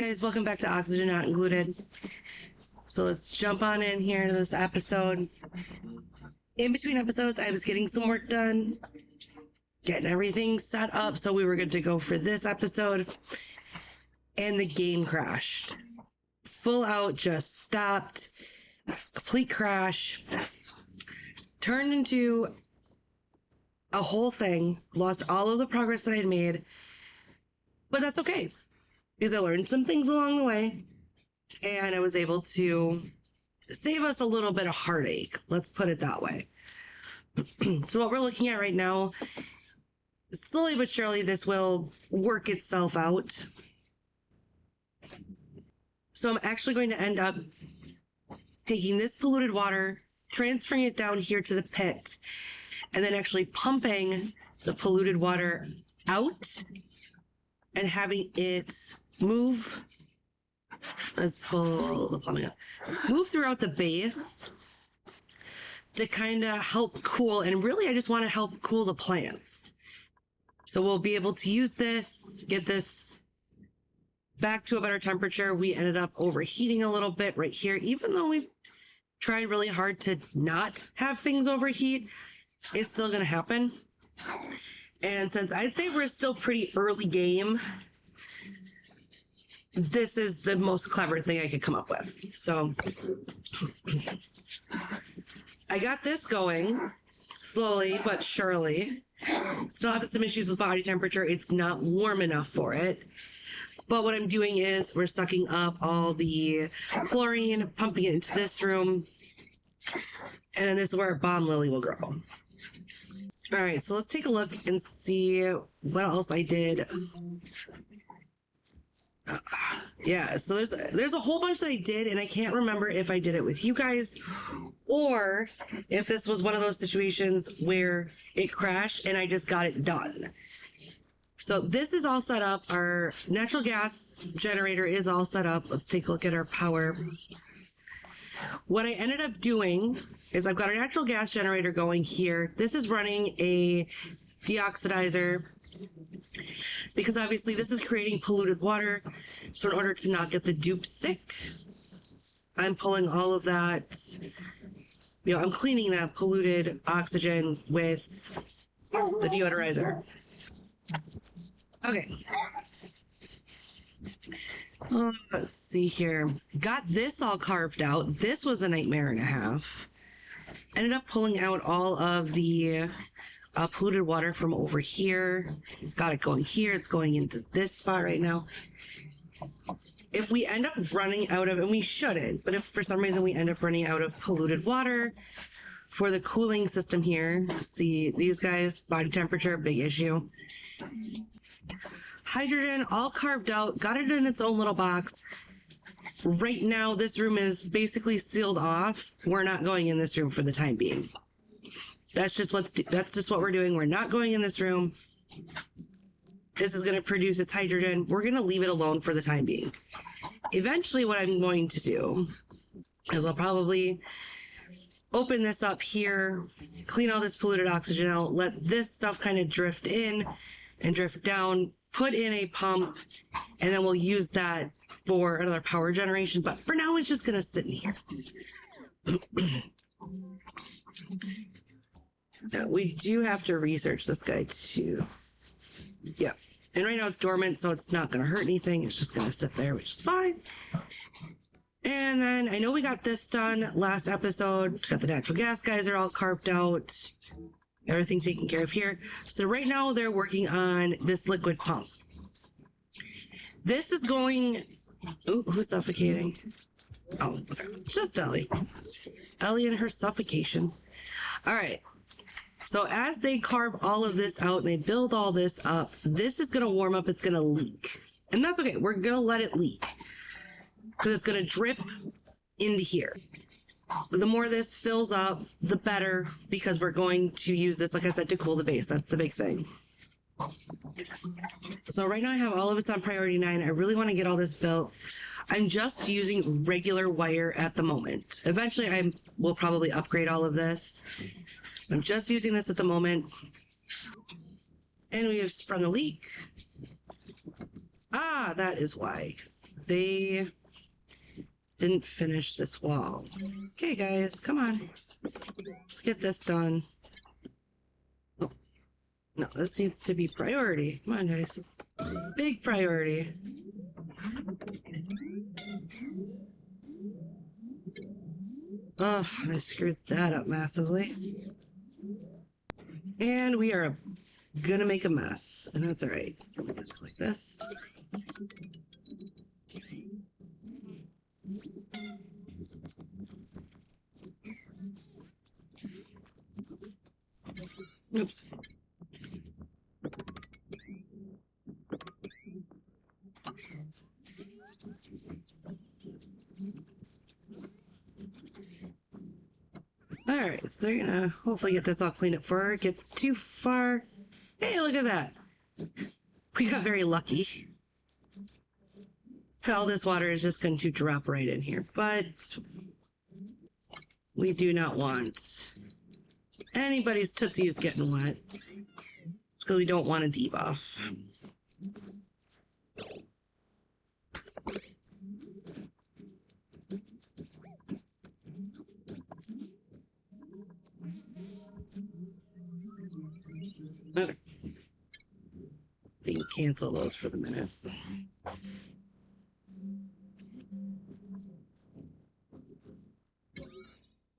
guys, welcome back to Oxygen Not Included. So let's jump on in here to this episode. In between episodes, I was getting some work done, getting everything set up so we were good to go for this episode, and the game crashed. Full out, just stopped, complete crash, turned into a whole thing, lost all of the progress that I'd made, but that's okay. Because I learned some things along the way, and I was able to save us a little bit of heartache. Let's put it that way. So what we're looking at right now, slowly but surely, this will work itself out. So I'm actually going to end up taking this polluted water, transferring it down here to the pit, and then actually pumping the polluted water out and having it move. Let's pull the plumbing up. Move throughout the base to kind of help cool. And really, I just want to help cool the plants. So we'll be able to use this, get this back to a better temperature. We ended up overheating a little bit right here. Even though we've tried really hard to not have things overheat, it's still going to happen. And since I'd say we're still pretty early game, this is the most clever thing I could come up with. So I got this going slowly but surely. Still having some issues with body temperature. It's not warm enough for it. But what I'm doing is we're sucking up all the chlorine, pumping it into this room. And then this is where bomb lily will grow. All right, so let's take a look and see what else I did. Yeah, so there's a whole bunch that I did, and I can't remember if I did it with you guys or if this was one of those situations where it crashed and I just got it done. So this is all set up. Our natural gas generator is all set up. Let's take a look at our power. What I ended up doing is I've got a natural gas generator going here. This is running a deoxidizer because obviously this is creating polluted water. So in order to not get the dupe sick, I'm pulling all of that, I'm cleaning that polluted oxygen with the deodorizer. Okay. Let's see here. Got this all carved out. This was a nightmare and a half. Ended up pulling out all of the polluted water from over here. Got it going here. It's going into this spot right now. If we end up running out of, and we shouldn't, but if for some reason we end up running out of polluted water for the cooling system here, see these guys, body temperature, big issue. Hydrogen all carved out, got it in its own little box. Right now, this room is basically sealed off. We're not going in this room for the time being. That's just what we're doing. We're not going in this room. This is going to produce its hydrogen. We're going to leave it alone for the time being. Eventually, what I'm going to do is I'll probably open this up here, clean all this polluted oxygen out, let this stuff kind of drift in and drift down, put in a pump, and then we'll use that for another power generation. But for now, it's just going to sit in here. Now, we do have to research this guy too. Yep. And right now it's dormant, so it's not going to hurt anything. It's just going to sit there, which is fine. And then I know we got this done last episode. Got the natural gas guys are all carved out. Everything taken care of here. So right now they're working on this liquid pump. This is going... Ooh, who's suffocating? Oh, okay. It's just Ellie. Ellie and her suffocation. All right. So as they carve all of this out and they build all this up, this is going to warm up. It's going to leak. And that's okay. We're going to let it leak because it's going to drip into here. The more this fills up, the better, because we're going to use this, like I said, to cool the base. That's the big thing. So right now I have all of this on priority 9. I really want to get all this built. I'm just using regular wire at the moment. Eventually I will probably upgrade all of this. I'm just using this at the moment. And we have sprung a leak. Ah, that is why. they didn't finish this wall. Okay, guys, come on. Let's get this done. Oh, no, this needs to be priority. Come on, guys. Big priority. Oh, I screwed that up massively. And we are gonna make a mess, and that's all right. Just like this. Oops. All right, so they're gonna hopefully get this all cleaned up before it gets too far. Hey, look at that. We got very lucky. All this water is just going to drop right in here, but we do not want anybody's tootsies getting wet because we don't want a debuff. Okay. We can cancel those for the minute.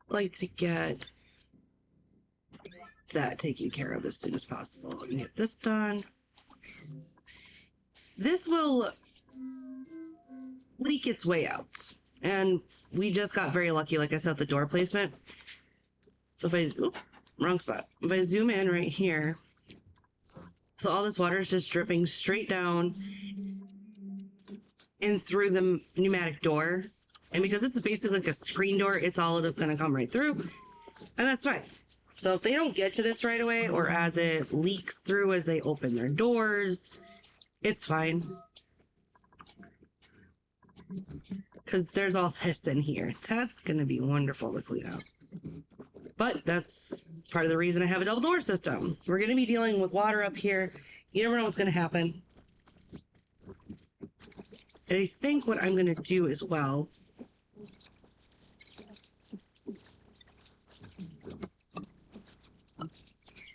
Like to get that taken care of as soon as possible and get this done. This will leak its way out, and we just got very lucky, like I said, the door placement. So if I, oops, wrong spot. If I zoom in right here, so all this water is just dripping straight down in through the pneumatic door. And because this is basically like a screen door, it's all just going to come right through. And that's fine. So if they don't get to this right away, or as it leaks through as they open their doors, it's fine. Because there's all this in here. That's going to be wonderful to clean out. But that's part of the reason I have a double door system. We're going to be dealing with water up here. You never know what's going to happen. And I think what I'm going to do as well,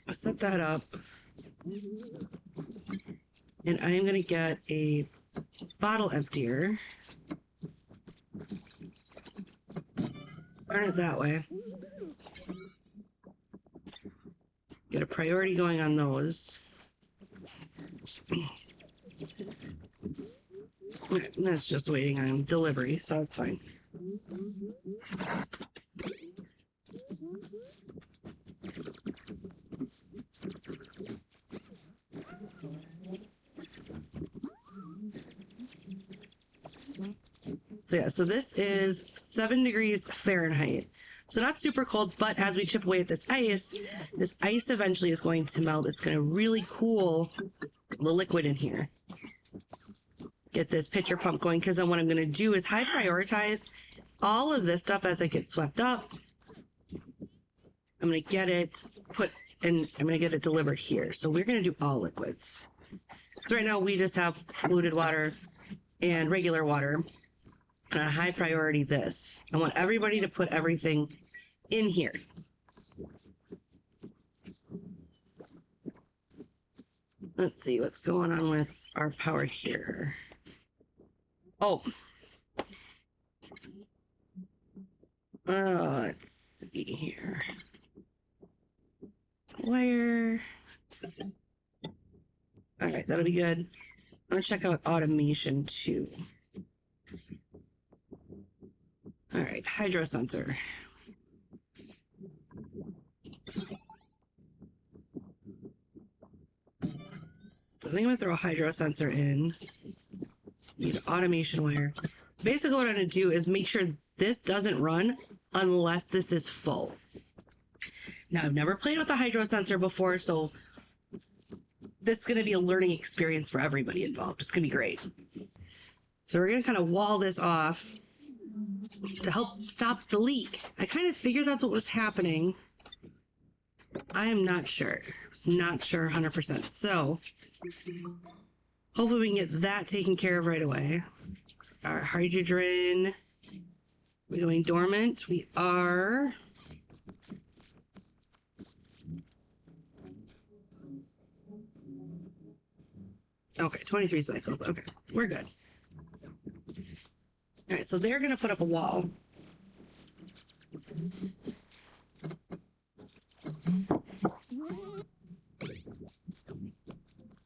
I'll set that up. And I'm going to get a bottle emptier. Turn it that way. Get a priority going on those. That's just waiting on delivery, so it's fine. So yeah, so this is 7 degrees Fahrenheit. So not super cold, but as we chip away at this ice eventually is going to melt. It's going to really cool the liquid in here. Get this pitcher pump going, because then what I'm going to do is high prioritize all of this stuff as it gets swept up. I'm going to get it put, and I'm going to get it delivered here. So we're going to do all liquids. So right now we just have polluted water and regular water. And a high priority this. I want everybody to put everything in here. Let's see what's going on with our power here. Oh. Let's see here. Wire. All right, that'll be good. I'm gonna check out automation too. All right, hydro sensor. So I think I'm gonna throw a hydro sensor in. Need an automation wire. Basically what I'm gonna do is make sure this doesn't run unless this is full. Now I've never played with a hydro sensor before, so this is gonna be a learning experience for everybody involved. It's gonna be great. So we're gonna kind of wall this off to help stop the leak. I kind of figured that's what was happening. I am not sure. I was not sure 100%. So hopefully we can get that taken care of right away. Our hydrogen. We're going dormant. We are. Okay, 23 cycles. Okay, we're good. All right, so they're going to put up a wall.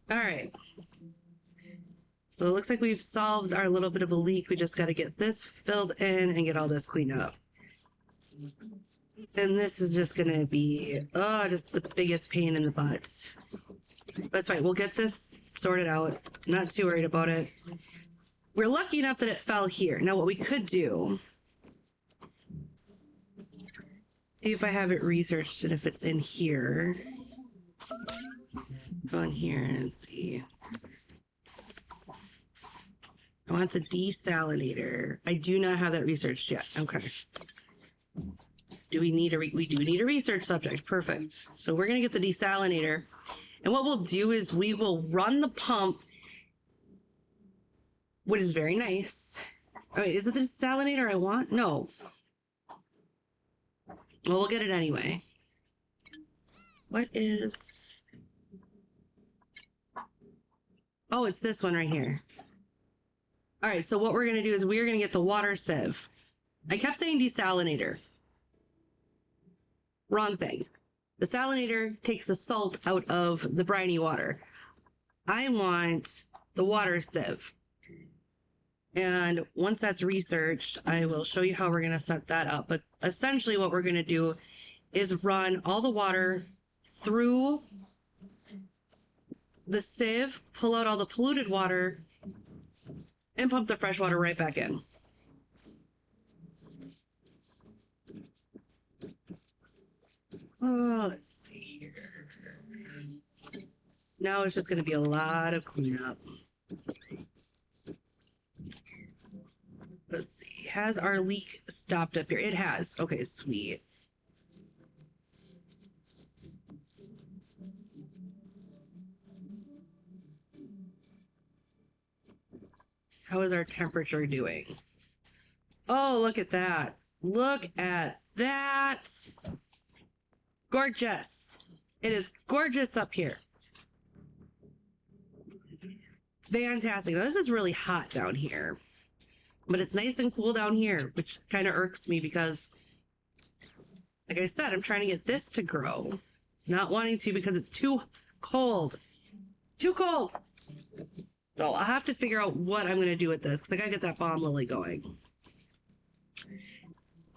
All right. So it looks like we've solved our little bit of a leak. We just got to get this filled in and get all this cleaned up. And this is just going to be, just the biggest pain in the butt. That's fine. We'll get this sorted out. Not too worried about it. We're lucky enough that it fell here. Now what we could do, if I have it researched and if it's in here, go in here and see. I want the desalinator. I do not have that researched yet. Okay. Do we need we do need a research subject. Perfect. So we're going to get the desalinator. And what we'll do is we will run the pump, which is very nice. Oh, wait, is it the desalinator I want? No. Well, we'll get it anyway. What is... Oh, it's this one right here. All right, so what we're going to do is we're going to get the water sieve. I kept saying desalinator. Wrong thing. The salinator takes the salt out of the briny water. I want the water sieve. And once that's researched, I will show you how we're going to set that up. But essentially what we're going to do is run all the water through the sieve, pull out all the polluted water, and pump the fresh water right back in. Oh, let's see here. Now it's just going to be a lot of cleanup. Let's see. Has our leak stopped up here? It has. Okay, sweet. How is our temperature doing? Oh, look at that. Look at that. Gorgeous. It is gorgeous up here. Fantastic. Now, this is really hot down here, but it's nice and cool down here, which kind of irks me because, like I said, I'm trying to get this to grow. It's not wanting to because it's too cold. Too cold. So I'll have to figure out what I'm going to do with this because I got to get that bomb lily going.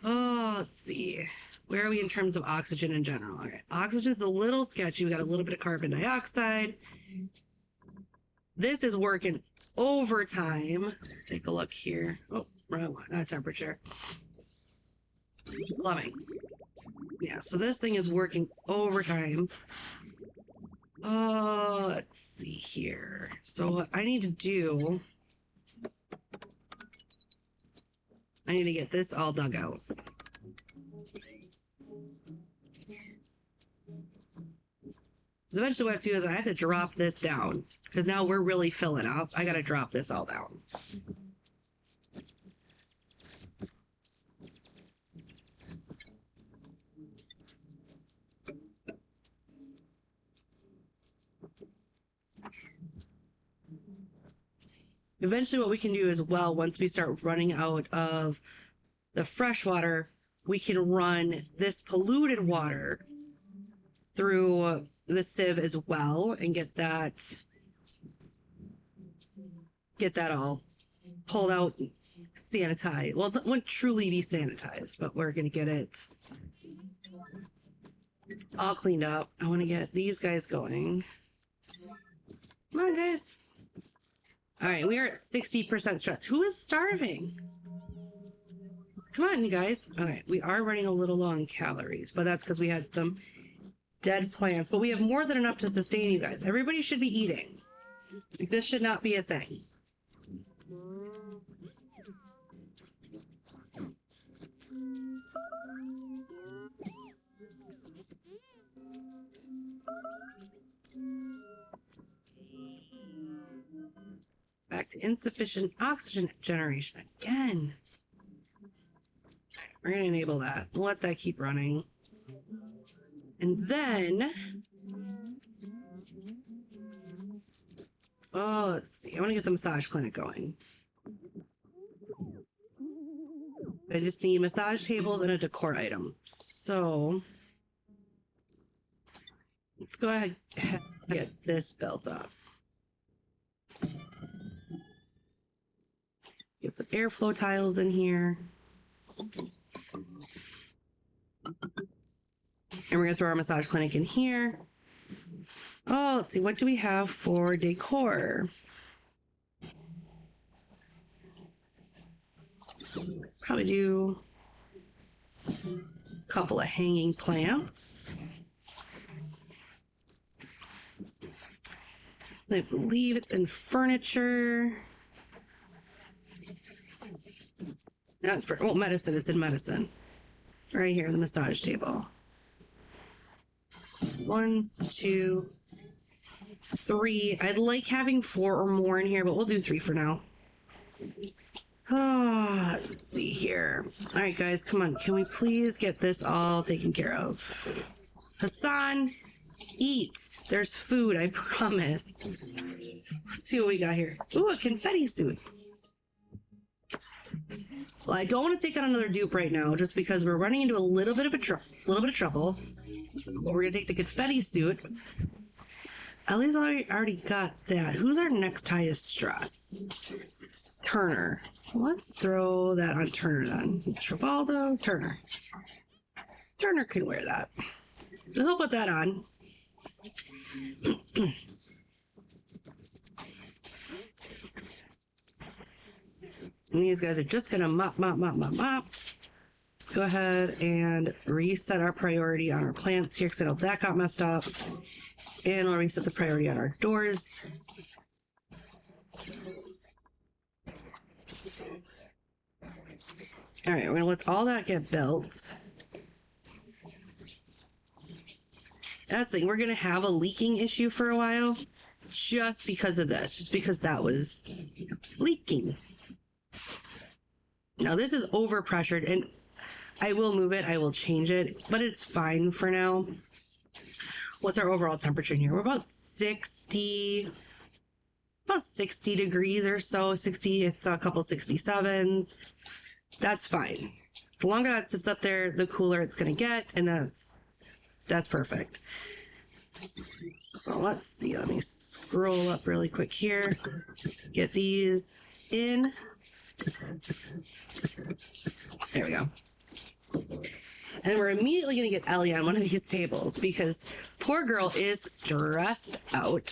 Oh, let's see. Where are we in terms of oxygen in general? All right. Oxygen's a little sketchy. We got a little bit of carbon dioxide. This is working overtime. Let's take a look here. Oh, wrong one. Not temperature. Plumbing. Yeah, so this thing is working overtime. Oh, let's see here. So what I need to do, I need to get this all dug out. So eventually what I have to do is I have to drop this down because now we're really filling up. I got to drop this all down. Eventually what we can do as well, once we start running out of the fresh water, we can run this polluted water through the sieve as well and get that all pulled out, sanitized. Well, it wouldn't truly be sanitized, but we're going to get it all cleaned up. I want to get these guys going. Come on, guys. All right, we are at 60% stress. Who is starving? Come on, you guys. Okay, we are running a little low on calories, but that's because we had some dead plants. But we have more than enough to sustain you guys. Everybody should be eating. This should not be a thing. Back to insufficient oxygen generation again. We're going to enable that. Let that keep running. And then... Oh, let's see. I want to get the massage clinic going. I just need massage tables and a decor item. So... let's go ahead and get this built up. Get some airflow tiles in here. And we're going to throw our massage clinic in here. Oh, let's see. What do we have for decor? Probably do a couple of hanging plants. I believe it's in furniture. Not for, well, medicine. It's in medicine. Right here, the massage table. 1, 2, 3. I'd like having 4 or more in here, but we'll do 3 for now. Oh, let's see here. All right, guys, come on. Can we please get this all taken care of? Hassan, eat. There's food, I promise. Let's see what we got here. Ooh, a confetti suit. Well, I don't want to take out another dupe right now, just because we're running into a little bit of trouble. But we're gonna take the confetti suit. Ellie's already got that. Who's our next highest stress? Turner. Let's throw that on Turner then. Travaldo, Turner. Turner can wear that. So he'll put that on. And these guys are just gonna mop. Let's go ahead and reset our priority on our plants here, because I know that got messed up. And we'll reset the priority on our doors. All right, we're gonna let all that get built. That's the thing, we're gonna have a leaking issue for a while, just because of this, just because that was leaking. Now this is overpressured, and I will move it, I will change it, but it's fine for now. What's our overall temperature in here? We're about 60 degrees or so, 60, it's a couple 67s. That's fine. The longer that sits up there, the cooler it's gonna get, and that's perfect. So let's see, let me scroll up really quick here. Get these in. There we go. And we're immediately going to get Ellie on one of these tables, because poor girl is stressed out.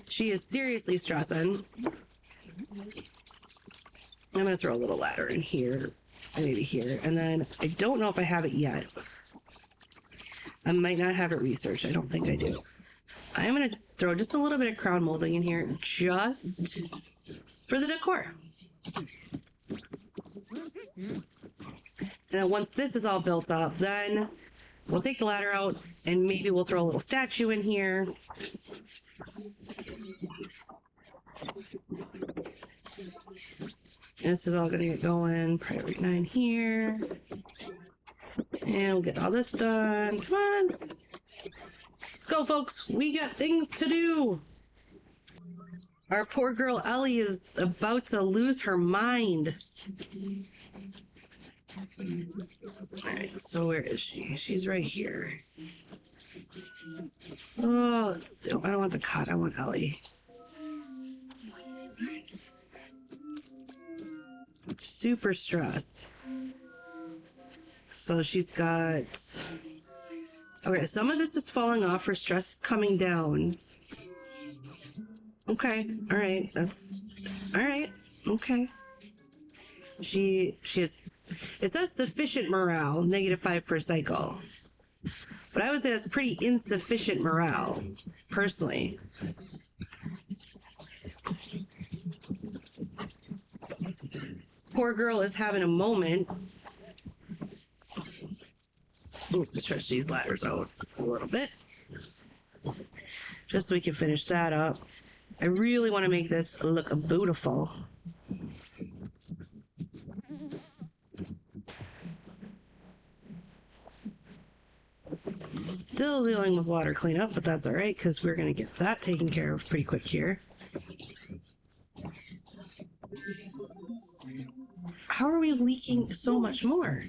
She is seriously stressing. I'm going to throw a little ladder in here, maybe here, and then I don't know if I have it yet. I might not have it researched. I don't think I do. I'm going to throw just a little bit of crown molding in here, just for the decor. And then once this is all built up, then we'll take the ladder out and maybe we'll throw a little statue in here. This is all gonna get going. Priority 9 here. And we'll get all this done. Come on. Let's go, folks. We got things to do. Our poor girl Ellie is about to lose her mind. Alright, so where is she? She's right here. Oh, let's see. I don't want the cot, I want Ellie. Super stressed. So she's got... Okay, some of this is falling off. Her stress is coming down. Okay, alright, that's... Alright, okay. She has... It says sufficient morale, -5 per cycle. But I would say that's pretty insufficient morale, personally. Poor girl is having a moment. Ooh, stretch these ladders out a little bit. Just so we can finish that up. I really want to make this look beautiful. Still dealing with water cleanup, but that's all right because we're going to get that taken care of pretty quick here. How are we leaking so much more?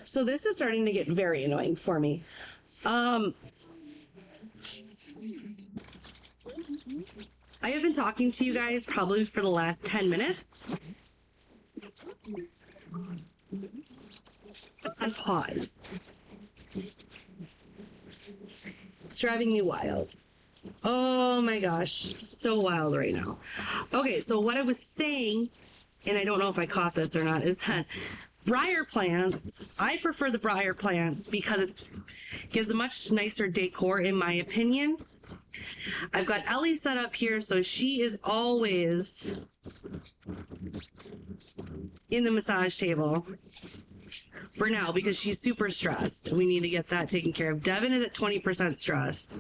So this is starting to get very annoying for me. I have been talking to you guys probably for the last 10 minutes. On pause. It's driving me wild. Oh my gosh, so wild right now. Okay, so what I was saying, and I don't know if I caught this or not, is that briar plants, I prefer the briar plant because it gives a much nicer decor in my opinion. I've got Ellie set up here, so she is always in the massage table for now because she's super stressed. We need to get that taken care of. Devin is at 20% stress.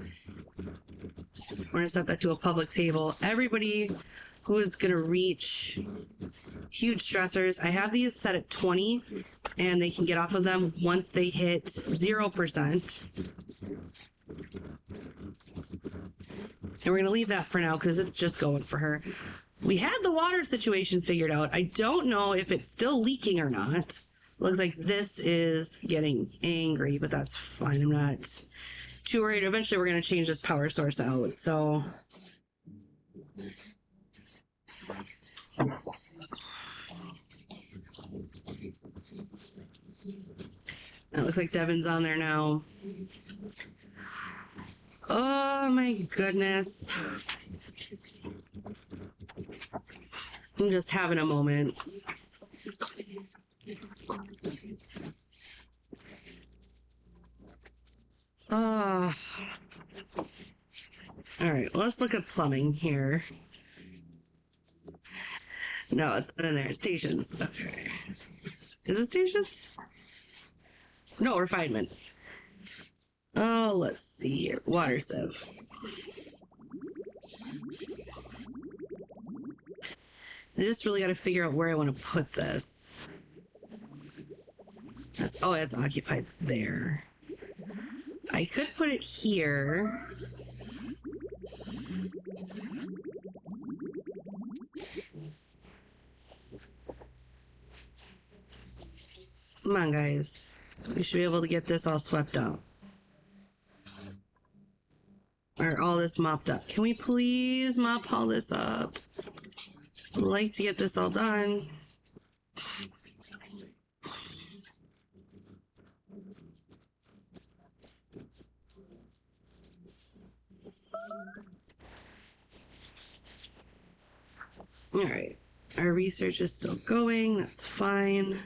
We're gonna set that to a public table. Everybody who is gonna reach huge stressors, I have these set at 20 and they can get off of them once they hit 0%. And we're gonna leave that for now because it's just going for her. We had the water situation figured out. I don't know if it's still leaking or not. Looks like this is getting angry, but that's fine. I'm not too worried. Eventually we're going to change this power source out. So it looks like Devin's on there now. Oh my goodness. I'm just having a moment. All right, let's look at plumbing here. No, it's not in there. It's stations. Okay. Is it stations? No, refinement. Oh, let's see here. Water sieve. I just really got to figure out where I want to put this. Oh, it's occupied there. I could put it here. Come on, guys. We should be able to get this all swept up. Or all this mopped up. Can we please mop all this up? I'd like to get this all done. All right, our research is still going. That's fine.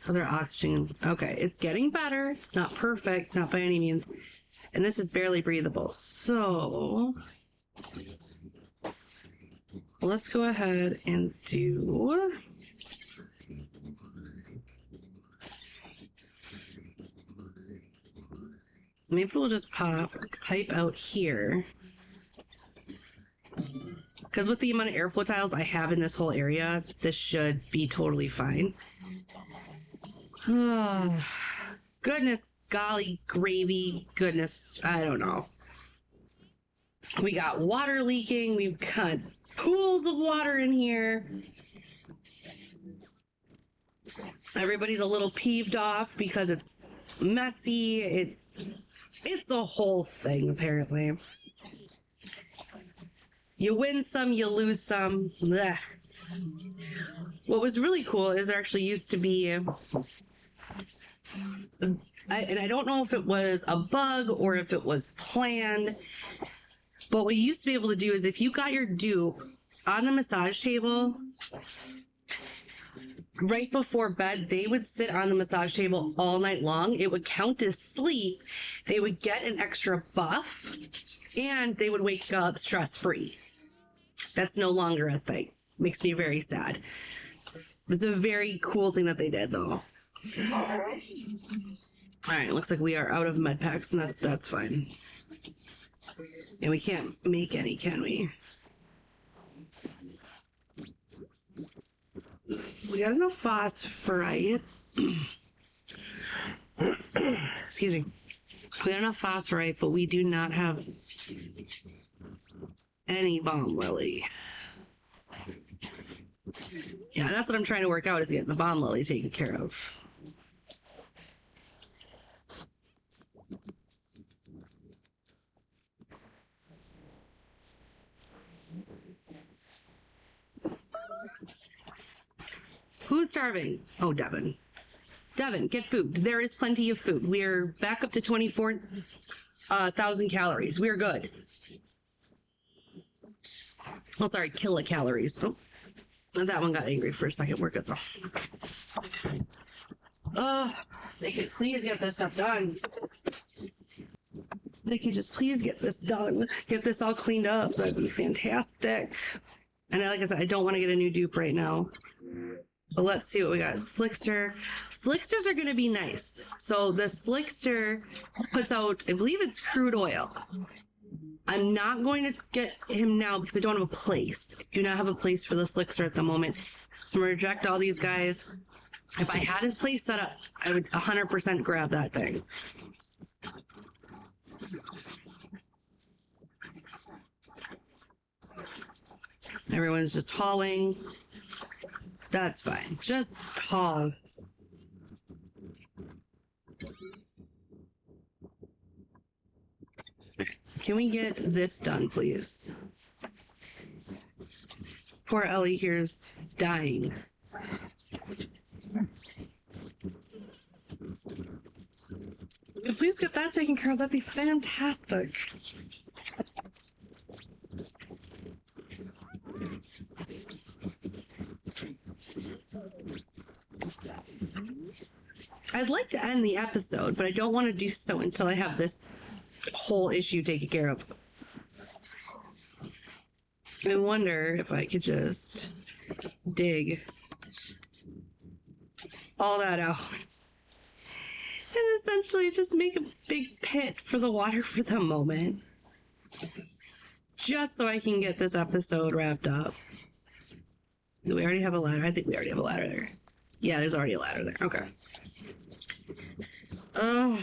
Other oxygen. Okay, it's getting better. It's not perfect. It's not by any means. And this is barely breathable. So let's go ahead and do. Maybe we'll just pop pipe out here. Because with the amount of airflow tiles I have in this whole area, this should be totally fine. Oh, goodness, golly, gravy, goodness, I don't know. We got water leaking. We've got pools of water in here. Everybody's a little peeved off because it's messy. It's a whole thing, apparently. You win some, you lose some. Blech. What was really cool is there actually used to be, and I don't know if it was a bug or if it was planned, but what you used to be able to do is if you got your dupe on the massage table, right before bed, they would sit on the massage table all night long. It would count as sleep. They would get an extra buff, and they would wake up stress-free. That's no longer a thing. Makes me very sad. It was a very cool thing that they did, though. All right, looks like we are out of med packs, and that's fine. And we can't make any, can we? We got enough phosphorite. Excuse me. We got enough phosphorite, but we do not have any bomb lily. Yeah, that's what I'm trying to work out, is getting the bomb lily taken care of. Who's starving? Oh, Devin. Devin, get food. There is plenty of food. We're back up to 24,000 calories. We're good. Oh, sorry, kilocalories. Oh, that one got angry for a second. We're good though. They could please get this stuff done. They could just please get this done. Get this all cleaned up. That'd be fantastic. And like I said, I don't want to get a new dupe right now. But let's see what we got. Slickster. Slicksters are going to be nice. So the Slickster puts out, I believe it's crude oil. I'm not going to get him now because I don't have a place. I do not have a place for the Slickster at the moment. So I'm going to reject all these guys. If I had his place set up, I would 100% grab that thing. Everyone's just hauling. That's fine. Just haul. Can we get this done, please? Poor Ellie here's dying. Please get that taken care of. That'd be fantastic. I'd like to end the episode, but I don't want to do so until I have this whole issue taken care of. I wonder if I could just dig all that out and essentially just make a big pit for the water for the moment, just so I can get this episode wrapped up. Do we already have a ladder? I think we already have a ladder there. Yeah, there's already a ladder there. Okay. Oh.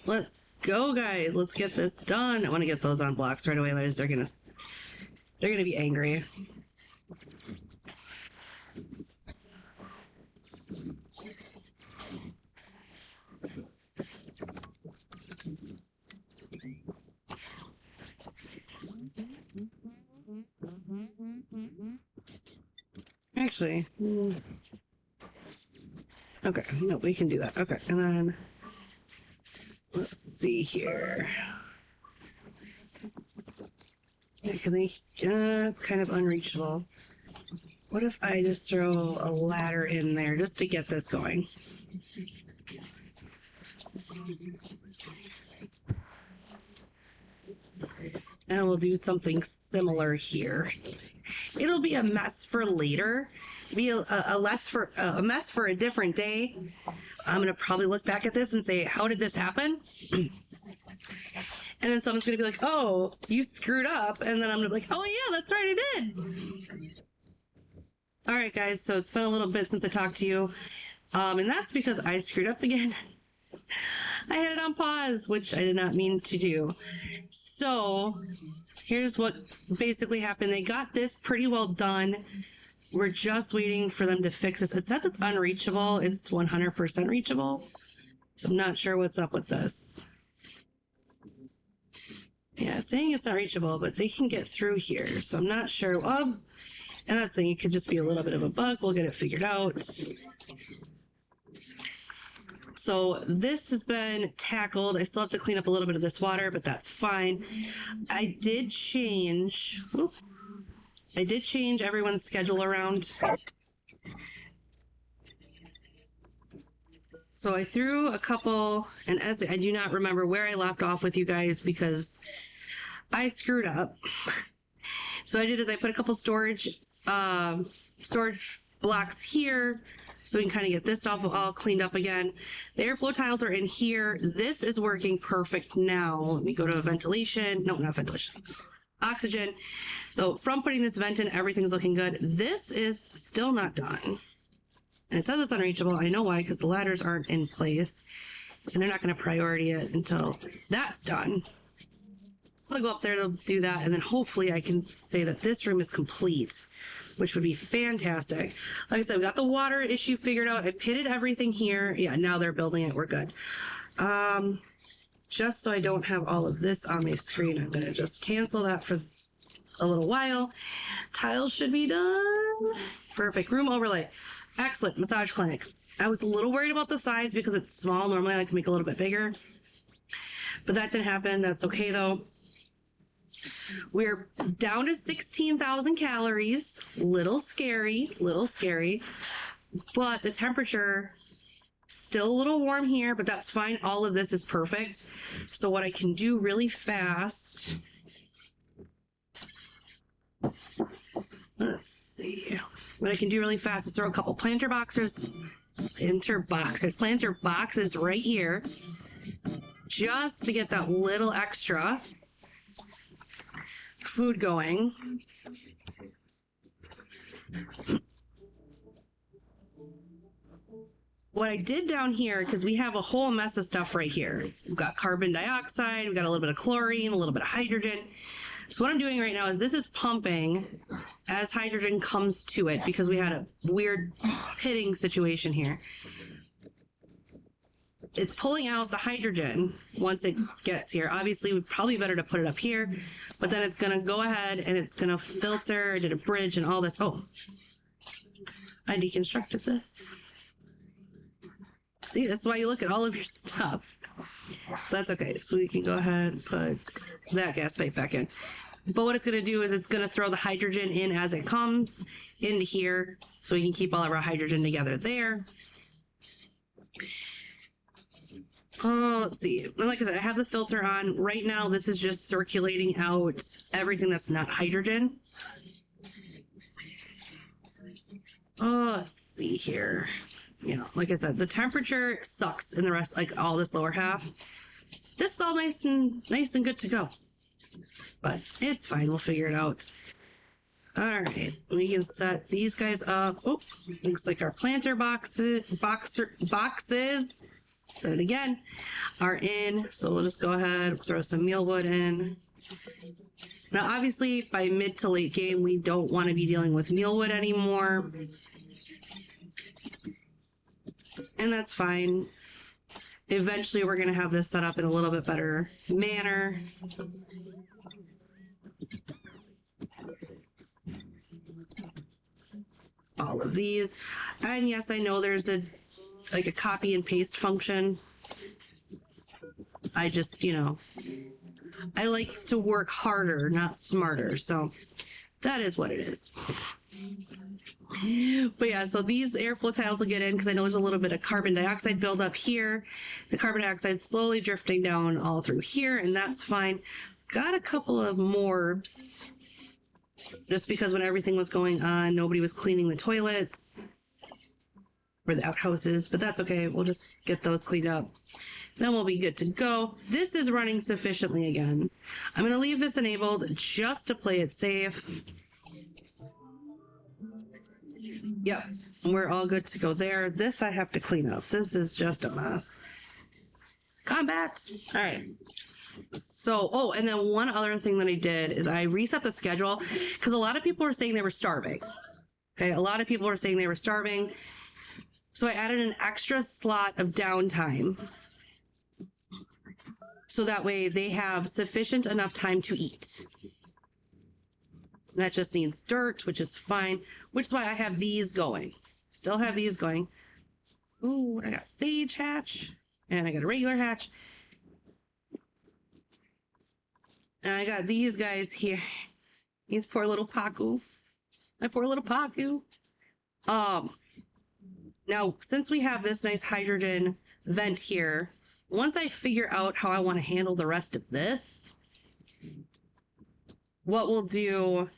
Let's go, guys. Let's get this done. I want to get those on blocks right away, otherwise they're gonna be angry. Actually, okay, no, we can do that. Okay, and then let's see here. Yeah, can they? It's kind of unreachable. What if I just throw a ladder in there just to get this going? And we'll do something similar here. It'll be a mess for later. Be a mess for a different day. I'm gonna probably look back at this and say, how did this happen? And then someone's gonna be like, oh, you screwed up. And then I'm gonna be like, oh yeah, that's right, I did. All right, guys, so it's been a little bit since I talked to you. And that's because I screwed up again. I had it on pause, which I did not mean to do. So here's what basically happened. They got this pretty well done. We're just waiting for them to fix this. It says it's unreachable. It's 100% reachable. So I'm not sure what's up with this. Yeah, it's saying it's not reachable, but they can get through here. So I'm not sure. And that's the thing. It could just be a little bit of a bug. We'll get it figured out. So this has been tackled. I still have to clean up a little bit of this water, but that's fine. I did change everyone's schedule around. So I threw a couple, and as I do not remember where I left off with you guys because I screwed up. So I did is I put a couple storage blocks here, so we can kind of get this stuff all cleaned up again. The airflow tiles are in here. This is working perfect now. Let me go to ventilation. No, not ventilation. Oxygen. So from putting this vent in, everything's looking good. This is still not done. And it says it's unreachable. I know why, because the ladders aren't in place. And they're not going to priority it until that's done. I'll go up there, they'll do that, and then hopefully I can say that this room is complete, which would be fantastic. Like I said, we got the water issue figured out. I pitted everything here. Yeah, now they're building it. We're good. Just so I don't have all of this on my screen, I'm going to just cancel that for a little while. Tiles should be done. Perfect. Room overlay. Excellent. Massage clinic. I was a little worried about the size because it's small. Normally I like to make it a little bit bigger, but that didn't happen. That's okay though. We're down to 16,000 calories. Little scary, but the temperature still a little warm here, but that's fine. All of this is perfect. So what I can do really fast, let's see. What I can do really fast is throw a couple planter boxes right here, just to get that little extra food going. What I did down here, because we have a whole mess of stuff right here. We've got carbon dioxide, we've got a little bit of chlorine, a little bit of hydrogen. So what I'm doing right now is this is pumping as hydrogen comes to it, because we had a weird pitting situation here. It's pulling out the hydrogen once it gets here. Obviously, we'd probably better to put it up here, but then it's going to go ahead and it's going to filter. I did a bridge and all this. Oh, I deconstructed this. See, that's why you look at all of your stuff. That's okay. So we can go ahead and put that gas pipe back in. But what it's going to do is it's going to throw the hydrogen in as it comes into here, so we can keep all of our hydrogen together there. Oh, let's see. Like I said, I have the filter on. Right now, this is just circulating out everything that's not hydrogen. Oh, let's see here. You know, like I said, the temperature sucks in the rest, like all this lower half. This is all nice and good to go. But it's fine. We'll figure it out. All right. We can set these guys up. Oh, looks like our planter boxes. Set it again, are in. So we'll just go ahead, throw some mealwood in. Now, obviously, by mid to late game, we don't want to be dealing with mealwood anymore. And that's fine. Eventually, we're going to have this set up in a little bit better manner. All of these. And yes, I know there's a copy and paste function. I just, I like to work harder, not smarter. So that is what it is. But yeah, so these airflow tiles will get in because I know there's a little bit of carbon dioxide buildup here. The carbon dioxide slowly drifting down all through here, and that's fine. Got a couple of morbs, just because when everything was going on, nobody was cleaning the toilets or the outhouses, but that's okay. We'll just get those cleaned up. Then we'll be good to go. This is running sufficiently again. I'm going to leave this enabled just to play it safe. Yep, we're all good to go there. This I have to clean up. This is just a mess. Combat. All right. So, oh, and then one other thing that I did is I reset the schedule because a lot of people were saying they were starving. Okay, a lot of people were saying they were starving. So I added an extra slot of downtime. So that way they have sufficient enough time to eat. That just needs dirt, which is fine, which is why I have these going. Still have these going. Ooh, I got sage hatch, and I got a regular hatch. And I got these guys here. These poor little Paku. My poor little Paku. Now, since we have this nice hydrogen vent here, once I figure out how I want to handle the rest of this, what we'll do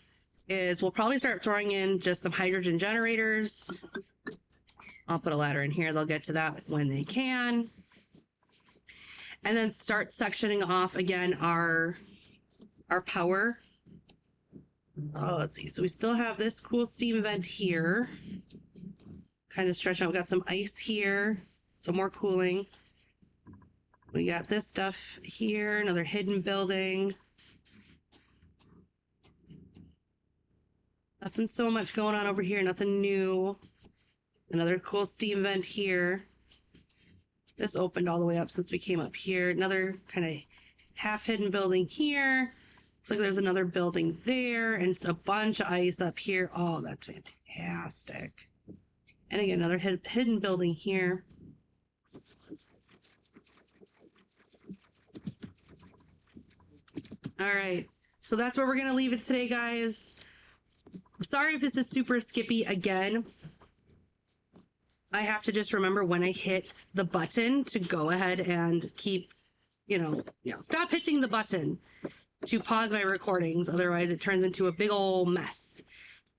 is we'll probably start throwing in just some hydrogen generators. I'll put a ladder in here. They'll get to that when they can. And then start sectioning off again our power. Oh, let's see. So we still have this cool steam vent here. Kind of stretch out. We got some ice here. Some more cooling. We got this stuff here. Another hidden building. Nothing so much going on over here. Nothing new. Another cool steam vent here. This opened all the way up since we came up here. Another kind of half-hidden building here. Looks like there's another building there, and it's a bunch of ice up here. Oh, that's fantastic. And again, another hidden building here. All right, so that's where we're going to leave it today, guys. Sorry if this is super skippy again. I have to just remember when I hit the button to go ahead and keep, stop hitting the button to pause my recordings. Otherwise, it turns into a big old mess.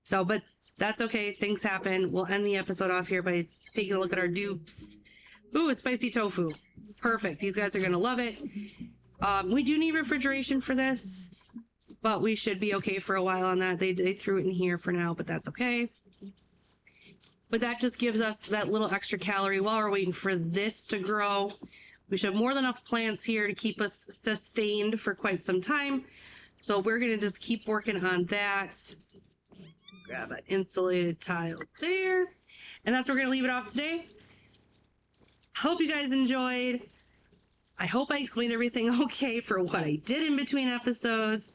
So, but that's okay. Things happen. We'll end the episode off here by taking a look at our dupes. Ooh, spicy tofu. Perfect. These guys are going to love it. We do need refrigeration for this, but we should be okay for a while on that. They threw it in here for now, but that's okay. But that just gives us that little extra calorie while we're waiting for this to grow. We should have more than enough plants here to keep us sustained for quite some time. So we're going to just keep working on that. Grab an insulated tile there. And that's where we're going to leave it off today. Hope you guys enjoyed. I hope I explained everything okay for what I did in between episodes.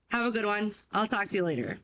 Have a good one. I'll talk to you later.